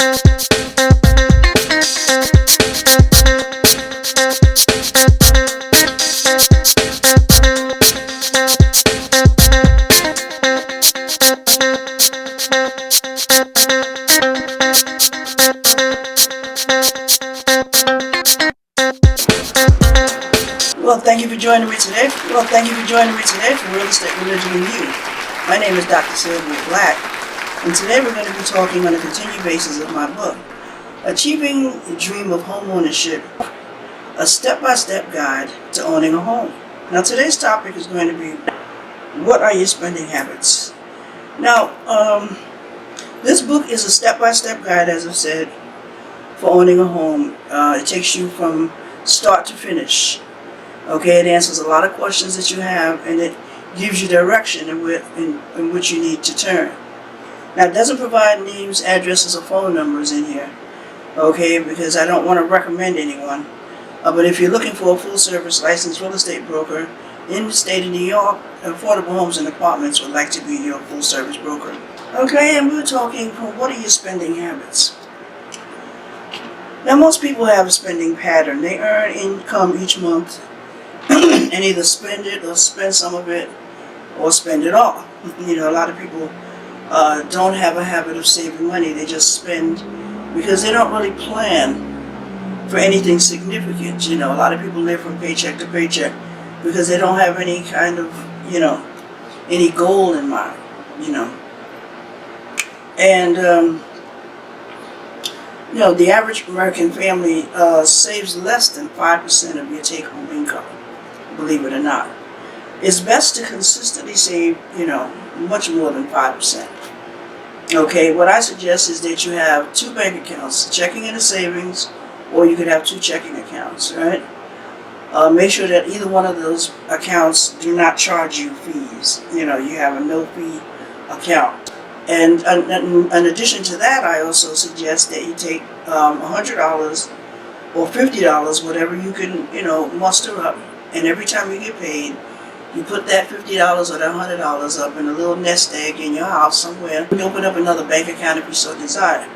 Thank you for joining me today. For Real Estate, Religion, and You. My name is Dr. Sylvia Black, and today we're going to be talking on a continued basis of my book, Achieving the Dream of Homeownership, a step-by-step guide to owning a home. Now today's topic is going to be, what are your spending habits? Now, this book is a step-by-step guide, as I've said, for owning a home. It takes you from start to finish. Okay, it answers a lot of questions that you have, and it gives you direction in which you need to turn. Now, it doesn't provide names, addresses, or phone numbers in here, okay, because I don't want to recommend anyone. But if you're looking for a full-service licensed real estate broker in the state of New York, Affordable Homes and Apartments would like to be your full-service broker. Okay, and we're talking, what are your spending habits? Now, most people have a spending pattern. They earn income each month and either spend it or spend some of it or spend it all. You know, a lot of people don't have a habit of saving money. They just spend because they don't really plan for anything significant. You know, a lot of people live from paycheck to paycheck because they don't have any kind of, any goal in mind, And, the average American family saves less than 5% of your take-home income, believe it or not. It's best to consistently save, much more than 5%. Okay, what I suggest is that you have two bank accounts, checking and a savings, or you could have two checking accounts, right? Make sure that either one of those accounts do not charge you fees. You have a no-fee account. And in addition to that, I also suggest that you take $100 or $50, whatever you can, muster up. And every time you get paid, you put that $50 or that $100 up in a little nest egg in your house somewhere. You open up another bank account if you so desire.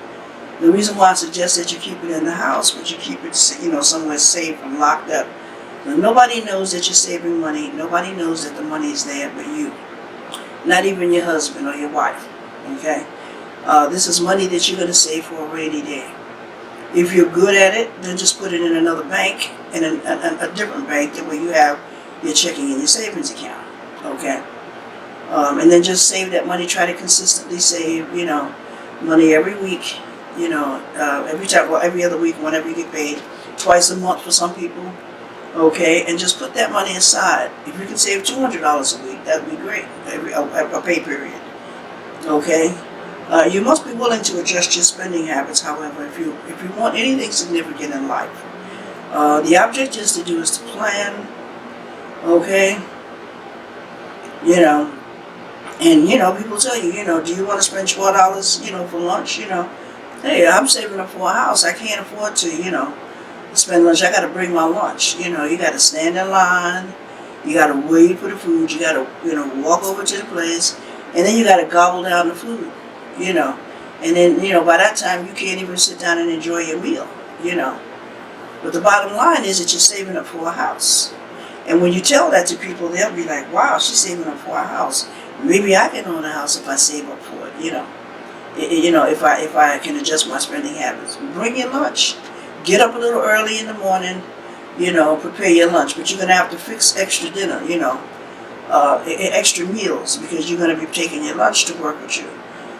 The reason why I suggest that you keep it in the house, but you keep it, somewhere safe and locked up. Now, nobody knows that you're saving money. Nobody knows that the money is there but you. Not even your husband or your wife. Okay? This is money that you're going to save for a rainy day. If you're good at it, then just put it in another bank, in a different bank, that way you have your checking and your savings account. Okay? And then just save that money. Try to consistently save, money every week, every other week, whenever you get paid, twice a month for some people. Okay? And just put that money aside. If you can save $200 a week, that would be great, a pay period. Okay? You must be willing to adjust your spending habits, however, if you want anything significant in life. The object is to plan, okay? And people tell you, do you want to spend $12, for lunch? Hey, I'm saving up for a house. I can't afford to, spend lunch. I got to bring my lunch. You got to stand in line. You got to wait for the food. You got to, walk over to the place, and then you got to gobble down the food. And then, by that time, you can't even sit down and enjoy your meal, But the bottom line is that you're saving up for a house. And when you tell that to people, they'll be like, wow, she's saving up for a house. Maybe I can own a house if I save up for it, if I can adjust my spending habits. Bring your lunch. Get up a little early in the morning, prepare your lunch. But you're going to have to fix extra dinner, extra meals, because you're going to be taking your lunch to work with you.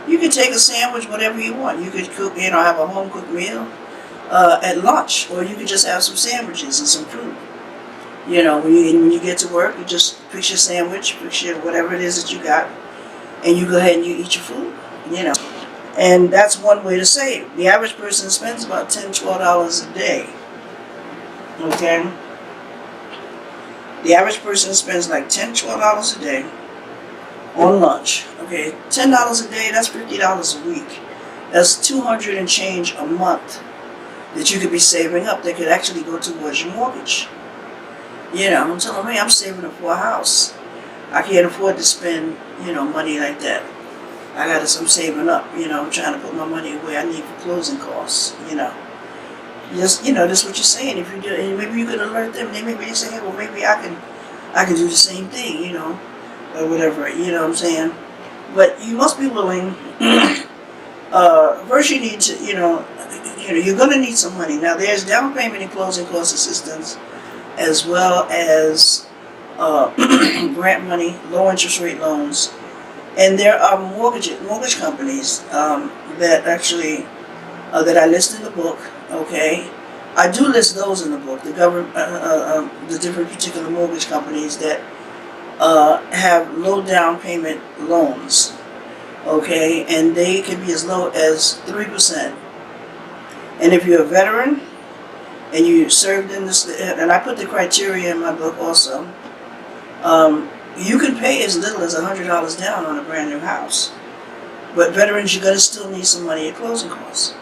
You can take a sandwich, whatever you want. You could cook, have a home-cooked meal at lunch, or you could just have some sandwiches and some fruit. When you get to work, you just fix your sandwich, fix your whatever it is that you got, and you go ahead and you eat your food, And that's one way to save. The average person spends about $10, $12 a day. Okay? The average person spends like $10, $12 a day on lunch. Okay, $10 a day, that's $50 a week. That's $200 and change a month that you could be saving up that could actually go towards your mortgage. I'm telling me I'm saving up for a house. I can't afford to spend, money like that. I'm saving up, I'm trying to put my money away I need for closing costs. Just, that's what you're saying. If you do, and maybe you can alert them. Maybe they say, hey, well, maybe I can do the same thing, or whatever. You know what I'm saying? But you must be willing. First, you need to, you're going to need some money. Now, there's down payment and closing cost assistance, as well as grant money, low interest rate loans, and there are mortgage companies that actually that I list in the book. Okay, I do list those in the book. The government, the different particular mortgage companies that have low down payment loans. Okay, and they can be as low as 3%. And if you're a veteran and you served in this, and I put the criteria in my book also, you can pay as little as $100 down on a brand new house. But veterans, you're going to still need some money at closing costs.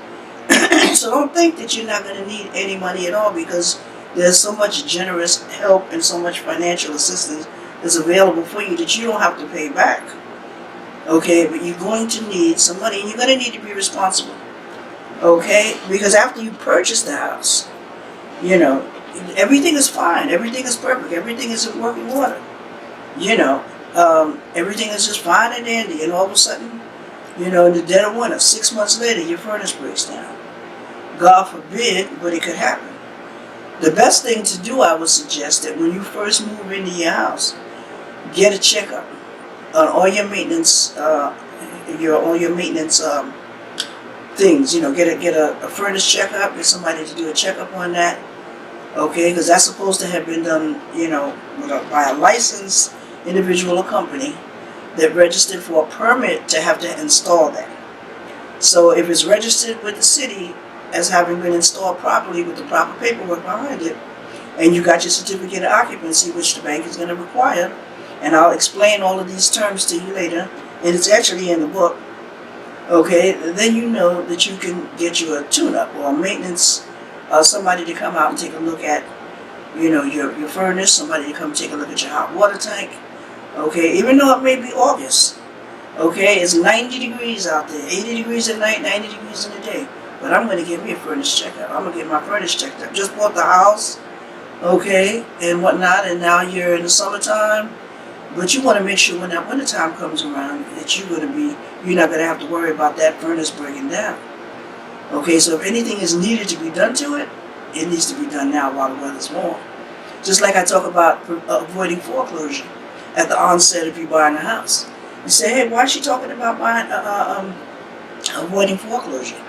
So don't think that you're not going to need any money at all, because there's so much generous help and so much financial assistance that's available for you that you don't have to pay back. Okay, but you're going to need some money, and you're going to need to be responsible. Okay, because after you purchase the house, everything is fine, everything is perfect, everything is in working order. Everything is just fine and dandy, and all of a sudden, in the dead of winter, 6 months later, your furnace breaks down. God forbid, but it could happen. The best thing to do, I would suggest, that when you first move into your house, get a checkup on all your maintenance, things. Get a furnace checkup, get somebody to do a checkup on that. Okay, because that's supposed to have been done, by a licensed individual or company that registered for a permit to have to install that. So if it's registered with the city as having been installed properly with the proper paperwork behind it, and you got your certificate of occupancy, which the bank is going to require, and I'll explain all of these terms to you later, and it's actually in the book, okay, then you know that you can get you a tune-up or a maintenance, somebody to come out and take a look at, your furnace, somebody to come take a look at your hot water tank, okay, even though it may be August, okay, it's 90 degrees out there, 80 degrees at night, 90 degrees in the day, but I'm going to get me a furnace checkup. I'm going to get my furnace checked up. Just bought the house, okay, and whatnot, and now you're in the summertime, but you want to make sure when that wintertime comes around that you're not going to have to worry about that furnace breaking down. Okay, so if anything is needed to be done to it, it needs to be done now while the weather's warm. Just like I talk about avoiding foreclosure at the onset of you buying a house. You say, hey, why is she talking about avoiding foreclosure?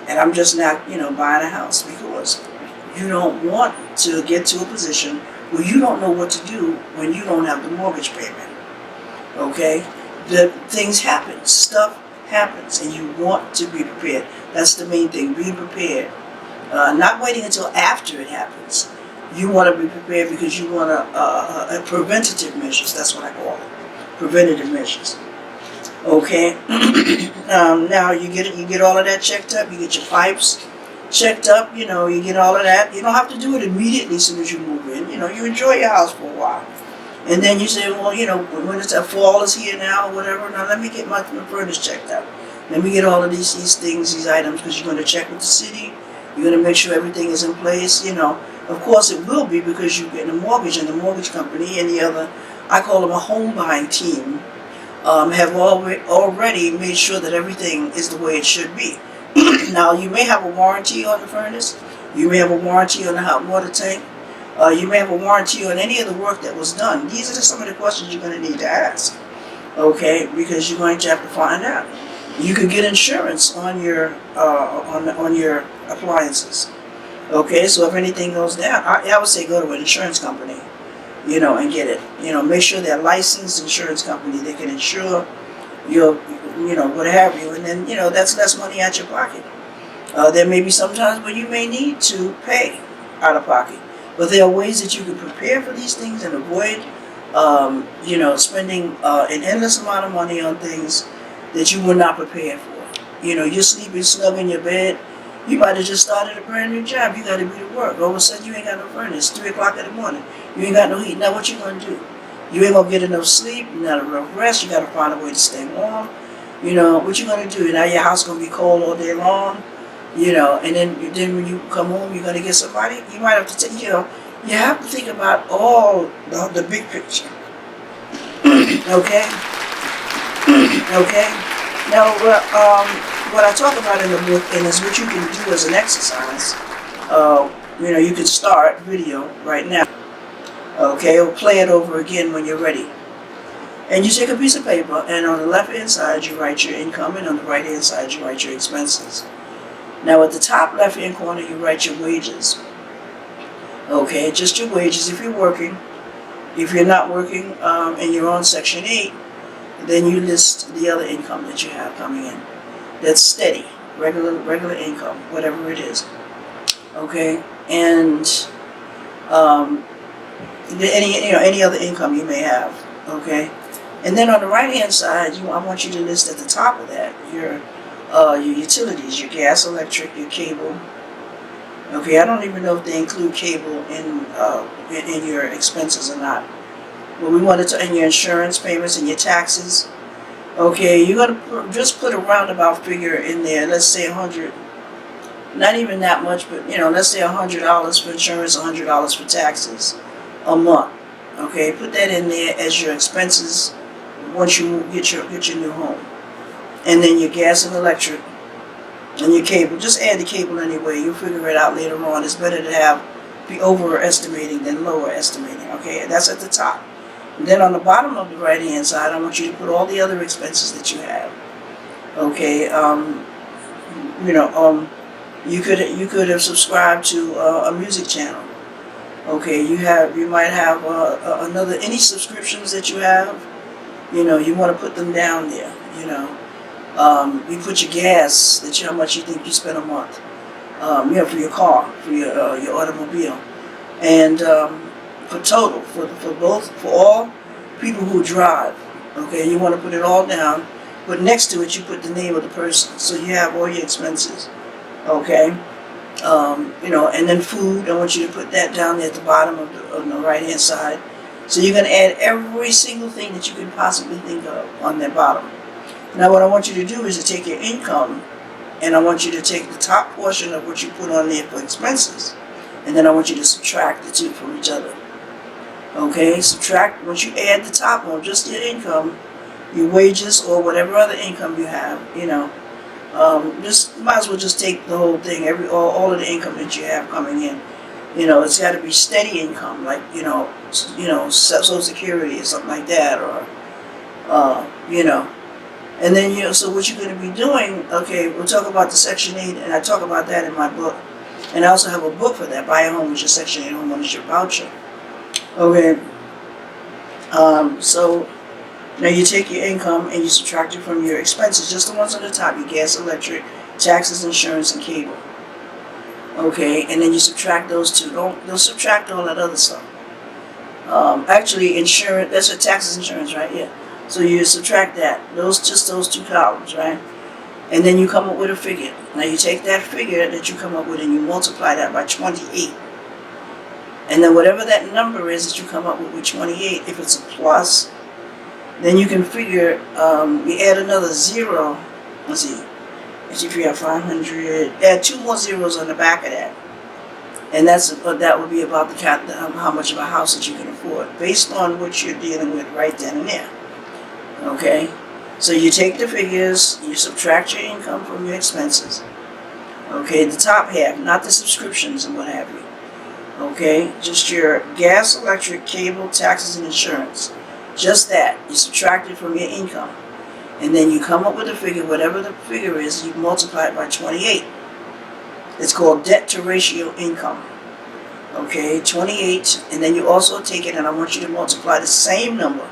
And I'm just not, buying a house, because you don't want to get to a position where you don't know what to do when you don't have the mortgage payment. Okay? The things happen, stuff happens, and you want to be prepared. That's the main thing, being prepared. Not waiting until after it happens. You want to be prepared because you want preventative measures. That's what I call it, preventative measures. Okay. Now you get all of that checked up. You get your pipes checked up. You get all of that. You don't have to do it immediately as soon as you move in. You enjoy your house for a while, and then you say, well, when it's fall is here now or whatever. Now let me get my furnace checked out. Let me get all of these things, these items, because you're going to check with the city. You're going to make sure everything is in place. Of course it will be, because you're getting a mortgage, and the mortgage company and the other, I call them a home buying team, have already made sure that everything is the way it should be. Now, you may have a warranty on the furnace. You may have a warranty on the hot water tank. You may have a warranty on any of the work that was done. These are just some of the questions you're going to need to ask, okay? Because you're going to have to find out. You could get insurance on your appliances, okay? So if anything goes down, I would say go to an insurance company, and get it. Make sure they're a licensed insurance company. They can insure your, what have you, and then, that's less money out your pocket. There may be some times where you may need to pay out of pocket, but there are ways that you can prepare for these things and avoid, spending an endless amount of money on things that you were not prepared for. You're sleeping snug in your bed. You might have just started a brand new job. You got to be to work. All of a sudden, you ain't got no furnace. 3 o'clock in the morning. You ain't got no heat. Now, what you going to do? You ain't going to get enough sleep. You're not enough rest. You got to find a way to stay warm. You know, what you gonna do? Now your house gonna be cold all day long. You know, and then when you come home, you're gonna get somebody. You might have to take. You know, you have to think about all the big picture. Okay, okay. Now, what I talk about in the book, and is what you can do as an exercise. You know, you can start video right now. Okay, or play it over again when you're ready. And you take a piece of paper, and on the left-hand side, you write your income, and on the right-hand side, you write your expenses. Now, at the top left-hand corner, you write your wages. Okay, just your wages if you're working. If you're not working and you're on Section 8, then you list the other income that you have coming in. That's steady, regular income, whatever it is. Okay, and any other income you may have. Okay, and then on the right hand side, I want you to list at the top of that your utilities, your gas, electric, your cable. Okay, I don't even know if they include cable in your expenses or not. But we wanted to, and your insurance payments and your taxes. Okay, you're gonna just put a roundabout figure in there. Let's say $100. Not even that much, but let's say $100 for insurance, $100 for taxes a month. Okay, put that in there as your expenses once you get your new home, and then your gas and electric, and your cable. Just add the cable anyway. You'll figure it out later on. It's better to be overestimating than lower estimating. Okay, that's at the top. And then on the bottom of the right hand side, I want you to put all the other expenses that you have. Okay, you could have subscribed to a music channel. Okay, you might have any subscriptions that you have. You want to put them down there. You put your gas, how much you think you spend a month. For your car, for your automobile, and for all people who drive. Okay, you want to put it all down, but next to it you put the name of the person, so you have all your expenses. Okay, and then food. I want you to put that down there at the bottom on the right hand side. So you're going to add every single thing that you can possibly think of on that bottom. Now what I want you to do is to take your income, and I want you to take the top portion of what you put on there for expenses, and then I want you to subtract the two from each other. Okay, subtract, once you add the top one, just your income, your wages, or whatever other income you have, just might as well just take the whole thing, all of the income that you have coming in. It's got to be steady income, like Social Security or something like that, or and then so what you're going to be doing. Okay, we'll talk about the Section 8, and I talk about that in my book, and I also have a book for that. Buy a Home with Your Section 8 Homeownership Voucher. Okay, so now you take your income and you subtract it from your expenses, just the ones on the top, your gas, electric, taxes, insurance, and cable. Okay, and then you subtract those two. Don't subtract all that other stuff. Actually, insurance, that's your taxes, insurance, right? Yeah. So you subtract that, those two columns, right? And then you come up with a figure. Now you take that figure that you come up with and you multiply that by 28. And then whatever that number is that you come up with 28, if it's a plus, then you can figure, you add another zero. Let's see, if you have 500, add two more zeros on the back of that. And that would be about how much of a house that you can afford, based on what you're dealing with right then and there. Okay, so you take the figures, you subtract your income from your expenses. Okay, the top half, not the subscriptions and what have you. Okay, just your gas, electric, cable, taxes, and insurance. Just that. You subtract it from your income. And then you come up with a figure, whatever the figure is, you multiply it by 28. It's called debt to ratio income. Okay, 28, and then you also take it, and I want you to multiply the same number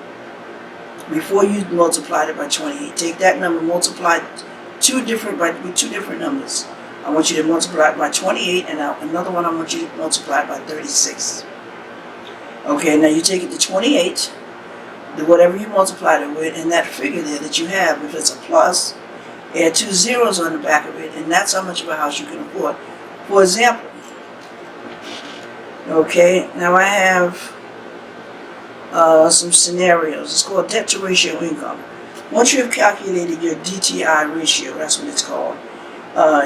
before you multiply it by 28. Take that number, multiply with two different numbers. I want you to multiply it by 28, and another one I want you to multiply it by 36. Okay, now you take it to 28, whatever you multiplied it with, and that figure there that you have, if it's a plus, add two zeros on the back of it, and that's how much of a house you can afford. For example, okay, now I have some scenarios. It's called debt to ratio income. Once you have calculated your DTI ratio, that's what it's called,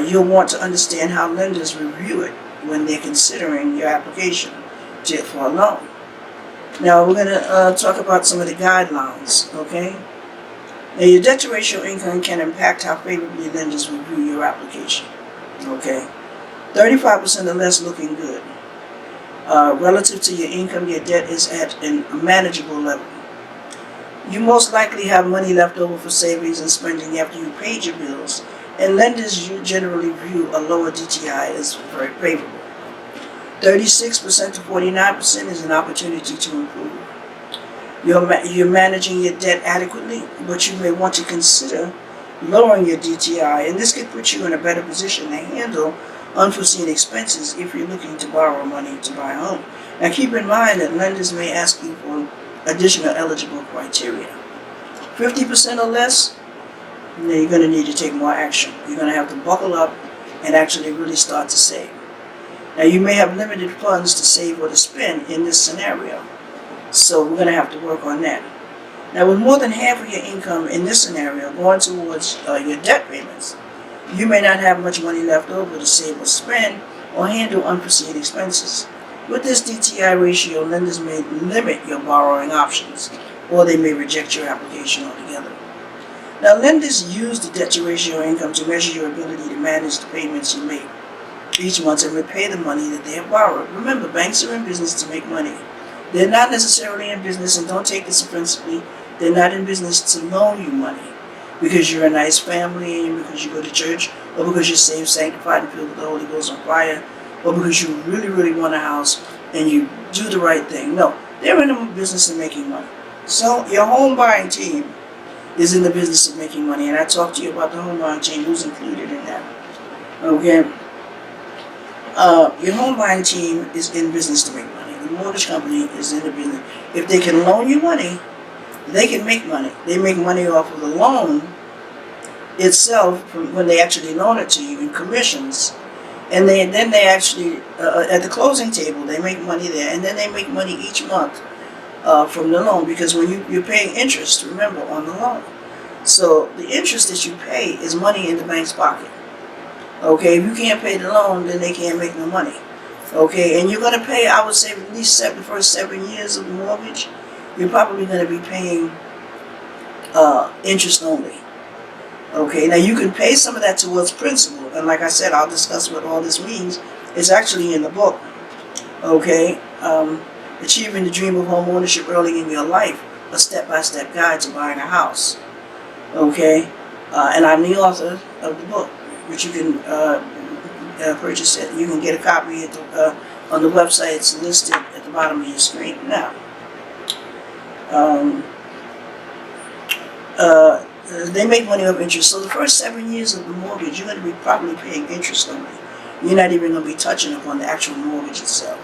you'll want to understand how lenders review it when they're considering your application for a loan. Now we're going to talk about some of the guidelines, okay? Now your debt to ratio income can impact how favorably lenders review your application, okay? 35% or less looking good. Relative to your income, your debt is at a manageable level. You most likely have money left over for savings and spending after you paid your bills, and lenders generally view a lower DTI as very favorable. 36% to 49% is an opportunity to improve. You're managing your debt adequately, but you may want to consider lowering your DTI, and this could put you in a better position to handle unforeseen expenses if you're looking to borrow money to buy a home. Now keep in mind that lenders may ask you for additional eligible criteria. 50% or less, then you're going to need to take more action. You're going to have to buckle up and actually really start to save. Now you may have limited funds to save or to spend in this scenario, so we're going to have to work on that. Now with more than half of your income in this scenario going towards your debt payments, you may not have much money left over to save or spend or handle unforeseen expenses. With this DTI ratio, lenders may limit your borrowing options, or they may reject your application altogether. Now lenders use the debt to ratio income to measure your ability to manage the payments you make each month and repay the money that they have borrowed. Remember, banks are in business to make money. They're not necessarily in business, and don't take this offensively, they're not in business to loan you money because you're a nice family, and because you go to church, or because you're saved, sanctified, and filled with the Holy Ghost on fire, or because you really, really want a house and you do the right thing. No, they're in the business of making money. So your home buying team is in the business of making money, and I talked to you about the home buying team, who's included in that. Okay. Your home buying team is in business to make money. The mortgage company is in the business. If they can loan you money, they can make money. They make money off of the loan itself from when they actually loan it to you in commissions. And then they actually, at the closing table, they make money there. And then they make money each month from the loan, because when you're paying interest, remember, on the loan. So the interest that you pay is money in the bank's pocket. Okay, if you can't pay the loan, then they can't make no money. Okay, and you're going to pay, I would say, at least the first 7 years of the mortgage, you're probably going to be paying interest only. Okay, now you can pay some of that towards principal, and like I said, I'll discuss what all this means. It's actually in the book. Okay, Achieving the Dream of Home Ownership Early in Your Life, a step-by-step guide to buying a house. Okay, and I'm the author of the book, which you can purchase it. You can get a copy on the website. It's listed at the bottom of your screen. Now, they make money off interest. So the first 7 years of the mortgage, you're going to be probably paying interest only. You're not even going to be touching upon the actual mortgage itself.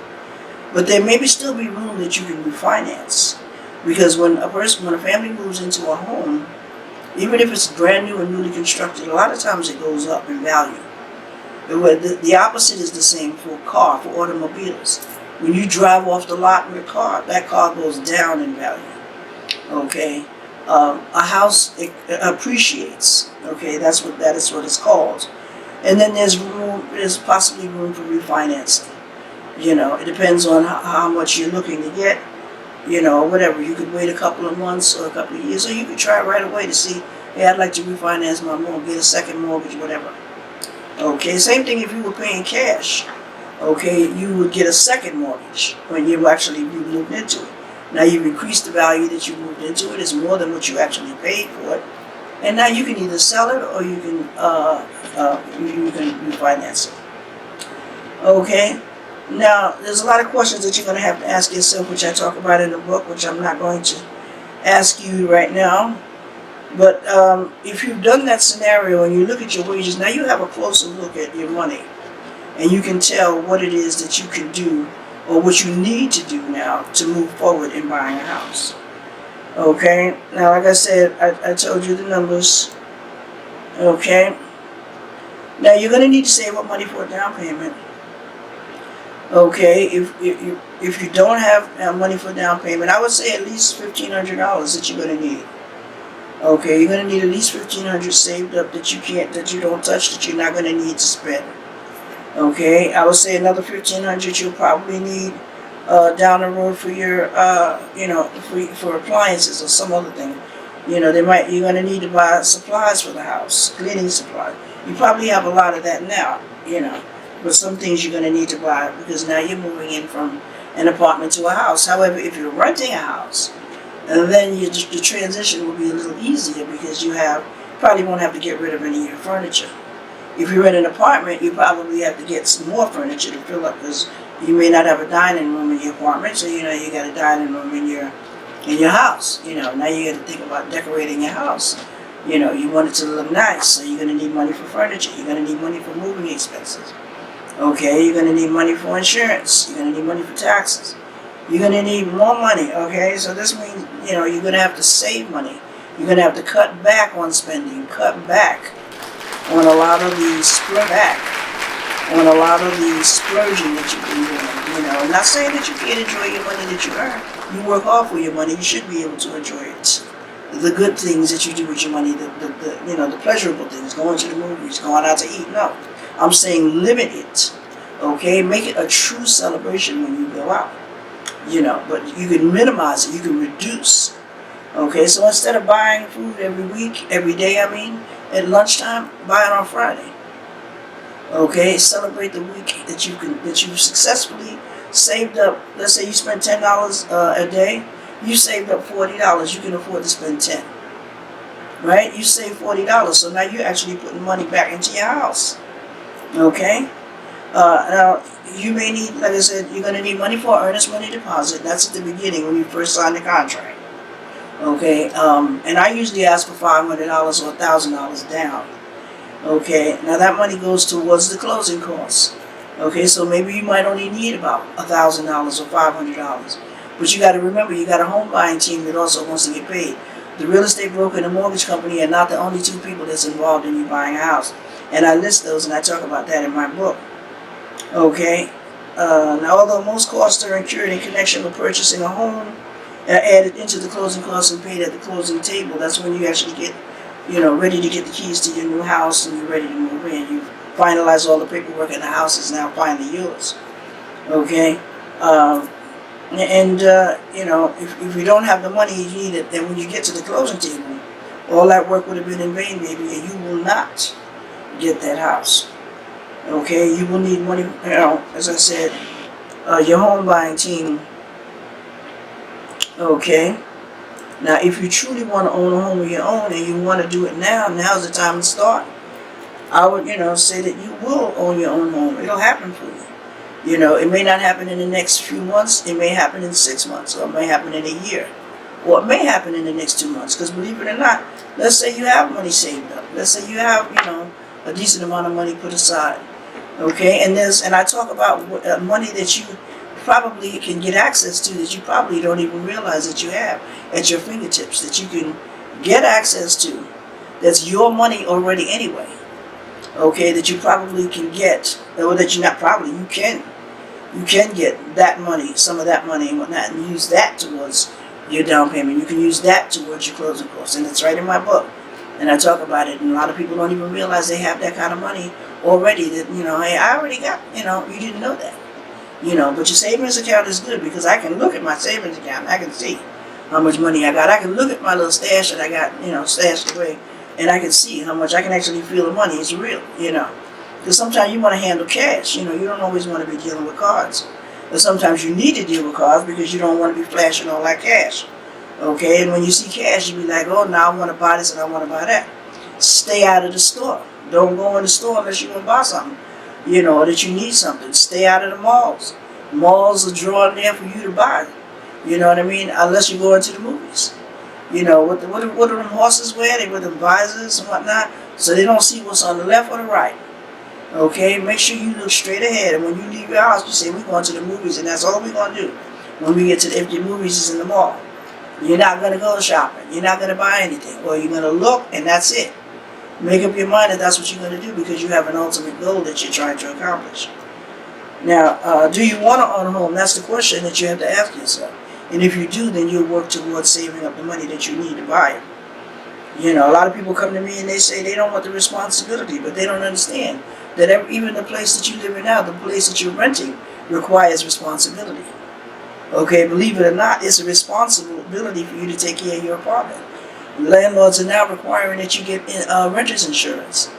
But there may still be room that you can refinance, because when a family moves into a home, even if it's brand new and newly constructed, a lot of times it goes up in value. The opposite is the same for a car, for automobiles. When you drive off the lot with a car, that car goes down in value. Okay, a house appreciates. Okay, that is what it's called. And then there's possibly room for refinancing. You know, it depends on how much you're looking to get. You know, whatever. You could wait a couple of months or a couple of years, or you could try right away to see, hey, I'd like to refinance my mortgage, get a second mortgage, whatever. Okay, same thing if you were paying cash. Okay, you would get a second mortgage when you actually moved into it. Now you've increased the value that you moved into it. It's more than what you actually paid for it. And now you can either sell it or you can refinance it. Okay. Now, there's a lot of questions that you're going to have to ask yourself, which I talk about in the book, which I'm not going to ask you right now. But if you've done that scenario and you look at your wages, now you have a closer look at your money. And you can tell what it is that you can do, or what you need to do now to move forward in buying a house. Okay? Now, like I said, I told you the numbers. Okay? Now, you're going to need to save up money for a down payment. Okay, if you don't have money for down payment, I would say at least $1,500 that you're going to need. Okay, you're gonna need at least 1,500 saved up that you don't touch, that you're not gonna need to spend. Okay, I would say another 1,500 you'll probably need down the road for your for appliances or some other thing. You're gonna need to buy supplies for the house, cleaning supplies. You probably have a lot of that now, but some things you're gonna need to buy because now you're moving in from an apartment to a house. However, if you're renting a house, and then the transition will be a little easier because probably won't have to get rid of any of your furniture. If you're in an apartment, you probably have to get some more furniture to fill up because you may not have a dining room in your apartment, so you got a dining room in your house. Now you got to think about decorating your house. You want it to look nice, so you're gonna need money for furniture. You're gonna need money for moving expenses. Okay, you're gonna need money for insurance. You're gonna need money for taxes. You're gonna need more money. Okay, so this means you're gonna have to save money. You're gonna have to cut back on spending. Cut back on a lot of the splurging that you've been doing. I'm not saying that you can't enjoy your money that you earn. You work hard for your money. You should be able to enjoy it. The good things that you do with your money, the pleasurable things, going to the movies, going out to eat. No, I'm saying limit it. Okay, make it a true celebration when you go out. But you can minimize it. You can reduce. Okay, so instead of buying food every day, at lunchtime, buy it on Friday. Okay, celebrate the week that you've successfully saved up. Let's say you spend $10 a day. You saved up $40. You can afford to spend $10. Right? You save $40, so now you're actually putting money back into your house. Okay. Now you may need, like I said, you're going to need money for earnest money deposit. That's at the beginning when you first sign the contract. Okay, and I usually ask for $500 or $1,000 down. Okay, now that money goes towards the closing costs. Okay, so maybe you might only need about $1,000 or $500. But you got to remember, you got a home buying team that also wants to get paid. The real estate broker and the mortgage company are not the only two people that's involved in you buying a house. And I list those and I talk about that in my book. Okay, now although most costs are incurred in connection with purchasing a home, added into the closing costs and paid at the closing table. That's when you actually get, ready to get the keys to your new house and you're ready to move in. You've finalized all the paperwork and the house is now finally yours. Okay? If you don't have the money you need it, then when you get to the closing table, all that work would have been in vain, baby, and you will not get that house. Okay? You will need money, as I said, your home buying team. Okay. Now, if you truly want to own a home of your own and you want to do it now's the time to start. I would, say that you will own your own home. It'll happen for you. It may not happen in the next few months. It may happen in 6 months, or it may happen in a year, or it may happen in the next 2 months. Because believe it or not, let's say you have money saved up. Let's say you have, a decent amount of money put aside. Okay, and I talk about money that you probably can get access to that you probably don't even realize that you have at your fingertips, that you can get access to, that's your money already anyway. Okay, that you probably can get, or that you're not probably, you can get that money, some of that money and whatnot, and use that towards your down payment. You can use that towards your closing costs, and it's right in my book. And I talk about it, and a lot of people don't even realize they have that kind of money already, that, hey, I already got, you didn't know that. But your savings account is good because I can look at my savings account and I can see how much money I got. I can look at my little stash that I got, stashed away, and I can see how much I can actually feel the money is real, Because sometimes you want to handle cash, you don't always want to be dealing with cards. But sometimes you need to deal with cards because you don't want to be flashing all that cash. Okay, and when you see cash, you be like, oh, now I want to buy this and I want to buy that. Stay out of the store. Don't go in the store unless you want to buy something. Or that you need something. Stay out of the malls. Malls are drawn there for you to buy. You know what I mean? Unless you go into the movies. What do them horses wear? They wear them visors and whatnot, so they don't see what's on the left or the right. Okay? Make sure you look straight ahead, and when you leave your house, you say, we're going to the movies, and that's all we're going to do. When we get to if the movies is in the mall. You're not going to go shopping. You're not going to buy anything. Well, you're going to look, and that's it. Make up your mind that that's what you're going to do because you have an ultimate goal that you're trying to accomplish. Now, do you want to own a home? That's the question that you have to ask yourself. And if you do, then you'll work towards saving up the money that you need to buy it. You know, a lot of people come to me and they say they don't want the responsibility, but they don't understand that even the place that you live in now, the place that you're renting, requires responsibility. Okay, believe it or not, it's a responsibility for you to take care of your apartment. Landlords are now requiring that you get renter's insurance.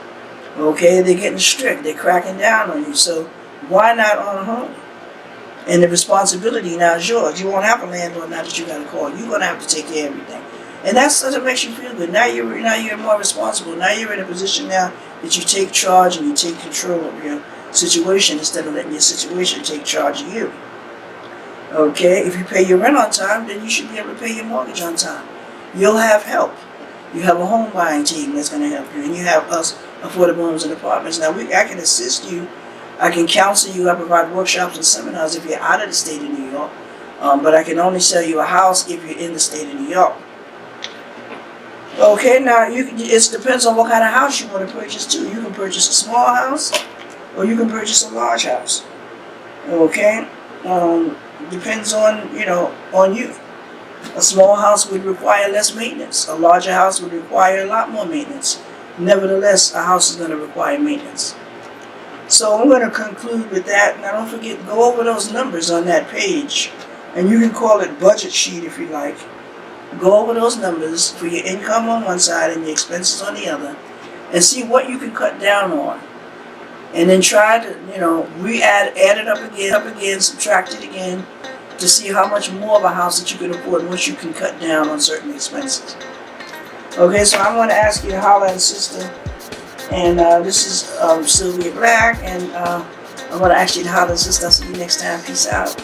Okay, they're getting strict. They're cracking down on you. So why not own a home? And the responsibility now is yours. You won't have a landlord now that you got to call. You're gonna have to take care of everything, and that's what makes you feel good. Now you're more responsible. Now you're in a position now that you take charge and you take control of your situation instead of letting your situation take charge of you. Okay, if you pay your rent on time, then you should be able to pay your mortgage on time. You'll have help. You have a home buying team that's going to help you, and you have us, Affordable Homes and Apartments. Now, I can assist you. I can counsel you. I provide workshops and seminars if you're out of the state of New York, but I can only sell you a house if you're in the state of New York. Okay, now it depends on what kind of house you want to purchase too. You can purchase a small house, or you can purchase a large house. Okay, depends on on you. A small house would require less maintenance. A larger house would require a lot more maintenance. Nevertheless, a house is going to require maintenance. So I'm going to conclude with that. Now don't forget, go over those numbers on that page. And you can call it budget sheet if you like. Go over those numbers for your income on one side and your expenses on the other. And see what you can cut down on. And then try to, add it up again, subtract it again, to see how much more of a house that you can afford once you can cut down on certain expenses. Okay, so I'm going to ask you to holler at sister. And this is Sylvia Black, and I'm going to ask you to holler at sister. I'll see you next time. Peace out.